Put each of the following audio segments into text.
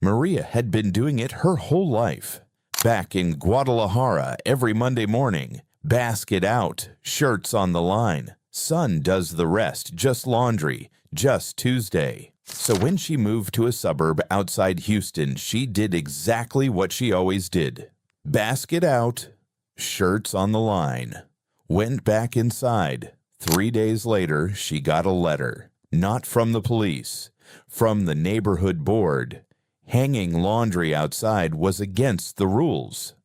Maria had been doing it her whole life. Back in Guadalajara every Monday morning, basket out, shirts on the line. Son does the rest, just laundry, just Tuesday. So when she moved to a suburb outside Houston, she did exactly what she always did. Basket out, shirts on the line. Went back inside. 3 days later, she got a letter. Not from the police, from the neighborhood board. Hanging laundry outside was against the rules.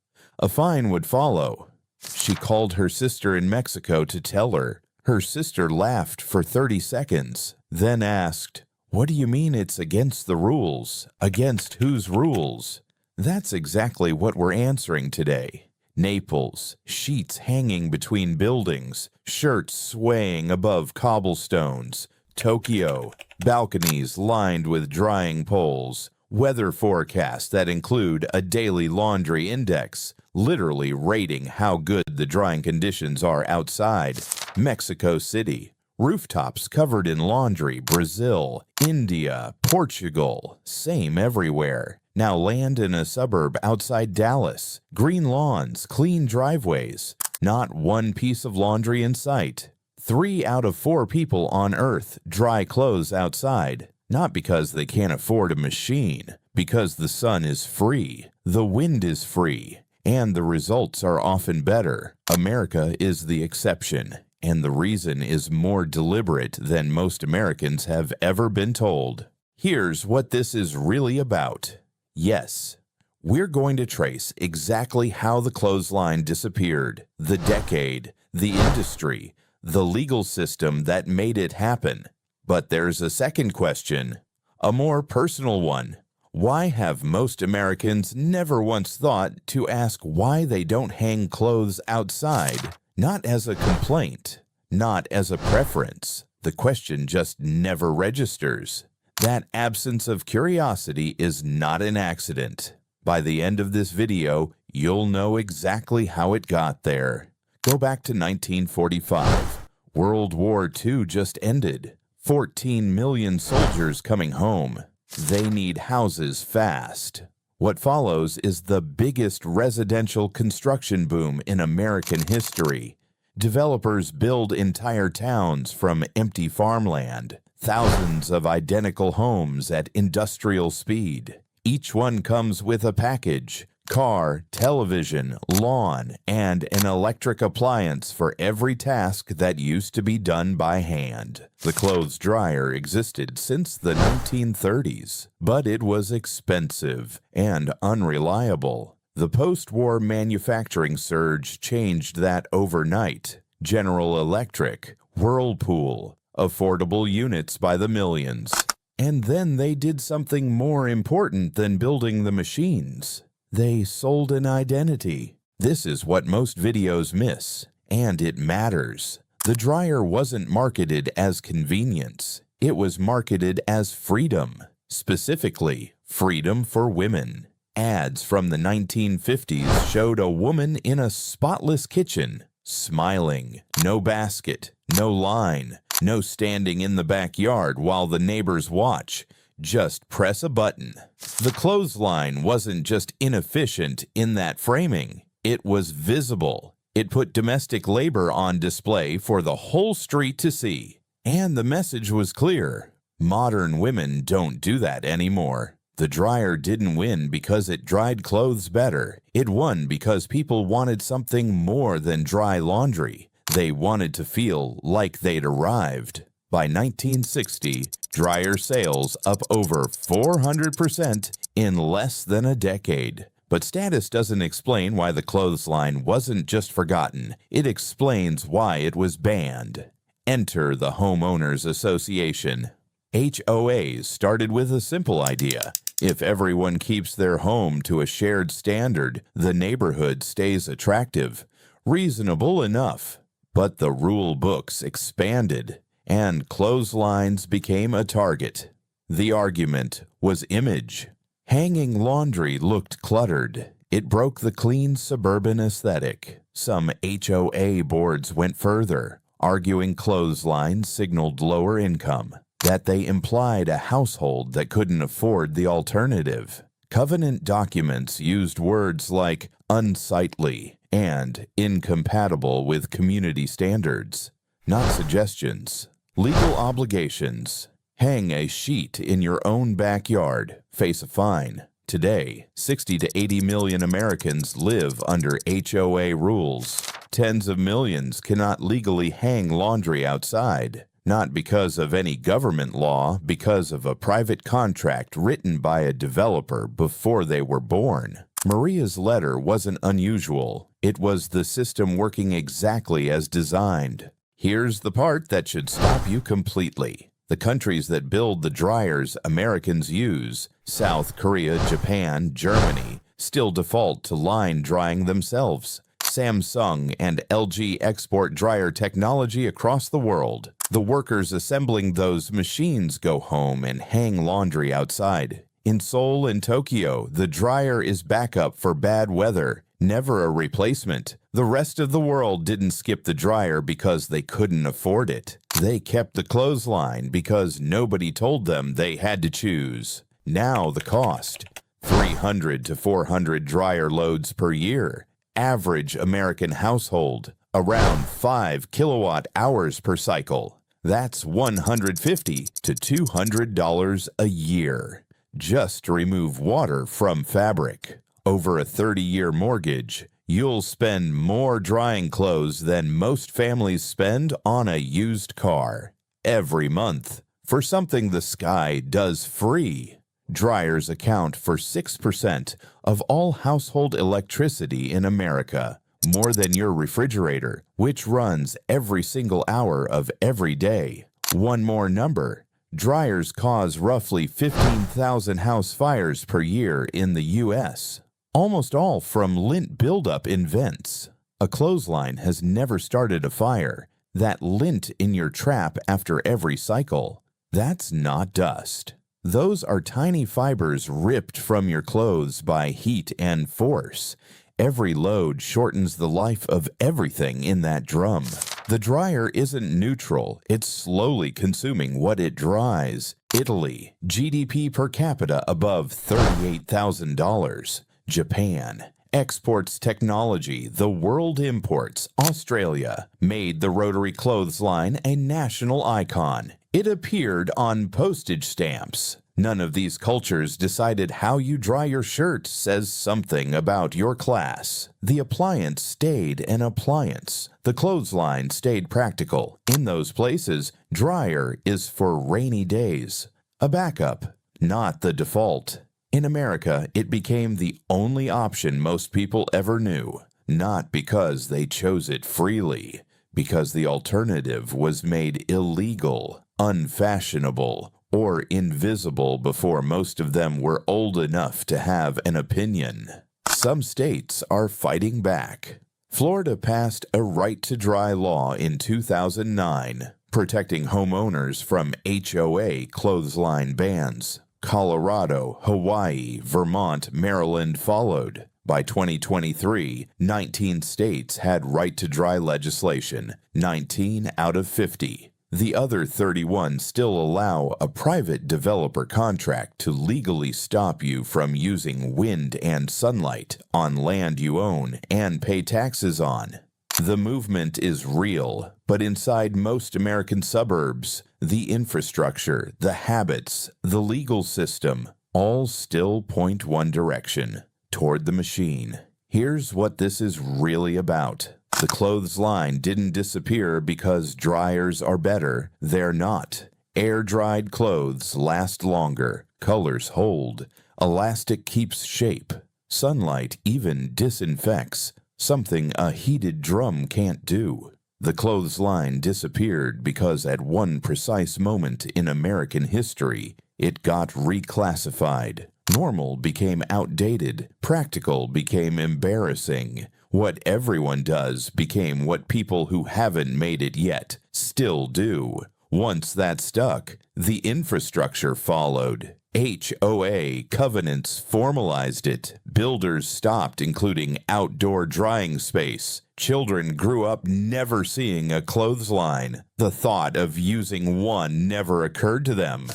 A fine would follow. She called her sister in Mexico to tell her. Her sister laughed for 30 seconds, then asked, "What do you mean it's against the rules? Against whose rules?" That's exactly what we're answering today. Naples, sheets hanging between buildings, shirts swaying above cobblestones. Tokyo, balconies lined with drying poles. Weather forecasts that include a daily laundry index, literally rating how good the drying conditions are outside. Mexico City, rooftops covered in laundry. Brazil, India, Portugal, same everywhere. Now land in a suburb outside Dallas. Green lawns, clean driveways. Not one piece of laundry in sight. 3 out of 4 people on Earth dry clothes outside. Not because they can't afford a machine, because the sun is free, the wind is free, and the results are often better. America is the exception, and the reason is more deliberate than most Americans have ever been told. Here's what this is really about. Yes, we're going to trace exactly how the clothesline disappeared, the decade, the industry, the legal system that made it happen. But there's a second question, a more personal one. Why have most Americans never once thought to ask why they don't hang clothes outside? Not as a complaint, not as a preference. The question just never registers. That absence of curiosity is not an accident. By the end of this video, you'll know exactly how it got there. Go back to 1945. World War II just ended. 14 million soldiers coming home. They need houses fast. What follows is the biggest residential construction boom in American history. Developers build entire towns from empty farmland. Thousands of identical homes at industrial speed. Each one comes with a package. Car, television, lawn, and an electric appliance for every task that used to be done by hand. The clothes dryer existed since the 1930s, but it was expensive and unreliable. The post-war manufacturing surge changed that overnight. General Electric, Whirlpool, affordable units by the millions. And then they did something more important than building the machines. They sold an identity. This is what most videos miss, and it matters. The dryer wasn't marketed as convenience. It was marketed as freedom, specifically freedom for women. Ads from the 1950s showed a woman in a spotless kitchen, smiling, no basket, no line, no standing in the backyard while the neighbors watch. Just press a button. The clothesline wasn't just inefficient in that framing. It was visible. It put domestic labor on display for the whole street to see. And the message was clear. Modern women don't do that anymore. The dryer didn't win because it dried clothes better. It won because people wanted something more than dry laundry. They wanted to feel like they'd arrived. By 1960, dryer sales up over 400% in less than a decade. But status doesn't explain why the clothesline wasn't just forgotten. It explains why it was banned. Enter the Homeowners Association. HOAs started with a simple idea. If everyone keeps their home to a shared standard, the neighborhood stays attractive. Reasonable enough. But the rule books expanded, and clotheslines became a target. The argument was image. Hanging laundry looked cluttered. It broke the clean suburban aesthetic. Some HOA boards went further, arguing clotheslines signaled lower income, that they implied a household that couldn't afford the alternative. Covenant documents used words like unsightly and incompatible with community standards, not suggestions. Legal obligations. Hang a sheet in your own backyard, face a fine. Today, 60 to 80 million Americans live under HOA rules. Tens of millions cannot legally hang laundry outside. Not because of any government law, because of a private contract written by a developer before they were born. Maria's letter wasn't unusual. It was the system working exactly as designed. Here's the part that should stop you completely. The countries that build the dryers Americans use, South Korea, Japan, Germany, still default to line drying themselves. Samsung and LG export dryer technology across the world. The workers assembling those machines go home and hang laundry outside. In Seoul and Tokyo, the dryer is backup for bad weather, never a replacement. The rest of the world didn't skip the dryer because they couldn't afford it. They kept the clothesline because nobody told them they had to choose. Now the cost, 300 to 400 dryer loads per year. Average American household, around 5 kilowatt hours per cycle. That's $150 to $200 a year, just to remove water from fabric. Over a 30-year mortgage, you'll spend more drying clothes than most families spend on a used car every month for something the sky does free. Dryers account for 6% of all household electricity in America, more than your refrigerator, which runs every single hour of every day. One more number. Dryers cause roughly 15,000 house fires per year in the U.S., almost all from lint buildup in vents. A clothesline has never started a fire. That lint in your trap after every cycle, that's not dust. Those are tiny fibers ripped from your clothes by heat and force. Every load shortens the life of everything in that drum. The dryer isn't neutral. It's slowly consuming what it dries. Italy, GDP per capita above $38,000. Japan exports technology the world imports. Australia made the rotary clothesline a national icon. It appeared on postage stamps. None of these cultures decided how you dry your shirt says something about your class. The appliance stayed an appliance. The clothesline stayed practical. In those places, dryer is for rainy days. A backup, not the default. In America, it became the only option most people ever knew. Not because they chose it freely, because the alternative was made illegal, unfashionable, or invisible before most of them were old enough to have an opinion. Some states are fighting back. Florida passed a right-to-dry law in 2009, protecting homeowners from HOA clothesline bans. Colorado, Hawaii, Vermont, Maryland followed. By 2023, 19 states had right-to-dry legislation, 19 out of 50. The other 31 still allow a private developer contract to legally stop you from using wind and sunlight on land you own and pay taxes on. The movement is real, but inside most American suburbs, the infrastructure, the habits, the legal system, all still point one direction, toward the machine. Here's what this is really about. The clothesline didn't disappear because dryers are better. They're not. Air-dried clothes last longer. Colors hold. Elastic keeps shape. Sunlight even disinfects, something a heated drum can't do. The clothesline disappeared because at one precise moment in American history, it got reclassified. Normal became outdated. Practical became embarrassing. What everyone does became what people who haven't made it yet still do. Once that stuck, the infrastructure followed. HOA covenants formalized it. Builders stopped including outdoor drying space. Children grew up never seeing a clothesline. The thought of using one never occurred to them.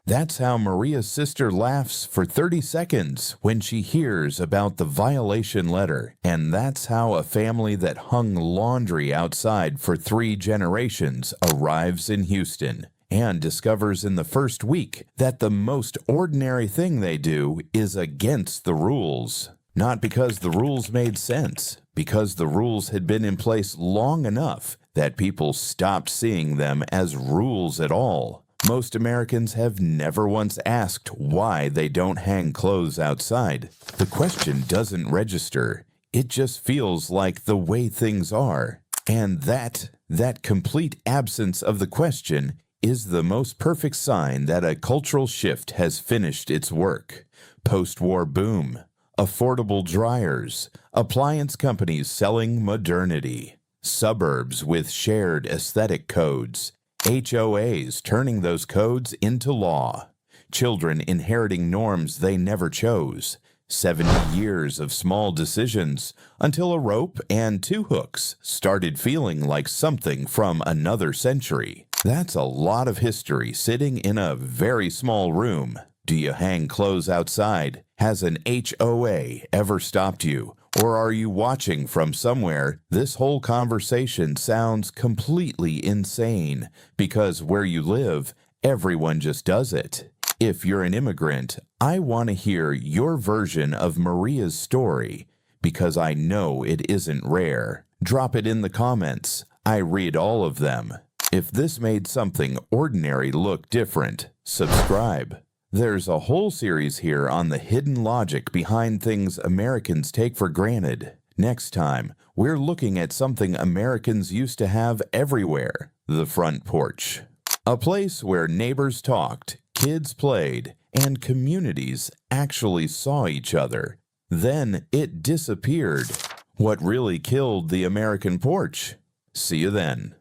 That's how Maria's sister laughs for 30 seconds when she hears about the violation letter. And that's how a family that hung laundry outside for 3 generations arrives in Houston and discovers in the first week that the most ordinary thing they do is against the rules. Not because the rules made sense, because the rules had been in place long enough that people stopped seeing them as rules at all. Most Americans have never once asked why they don't hang clothes outside. The question doesn't register. It just feels like the way things are. And that complete absence of the question is the most perfect sign that a cultural shift has finished its work. Post-war boom, affordable dryers, appliance companies selling modernity, suburbs with shared aesthetic codes, HOAs turning those codes into law, children inheriting norms they never chose, 70 years of small decisions until a rope and 2 hooks started feeling like something from another century. That's a lot of history sitting in a very small room. Do you hang clothes outside? Has an HOA ever stopped you? Or are you watching from somewhere? This whole conversation sounds completely insane because where you live, everyone just does it. If you're an immigrant, I want to hear your version of Maria's story because I know it isn't rare. Drop it in the comments. I read all of them. If this made something ordinary look different, subscribe. There's a whole series here on the hidden logic behind things Americans take for granted. Next time, we're looking at something Americans used to have everywhere, the front porch. A place where neighbors talked, kids played, and communities actually saw each other. Then it disappeared. What really killed the American porch? See you then.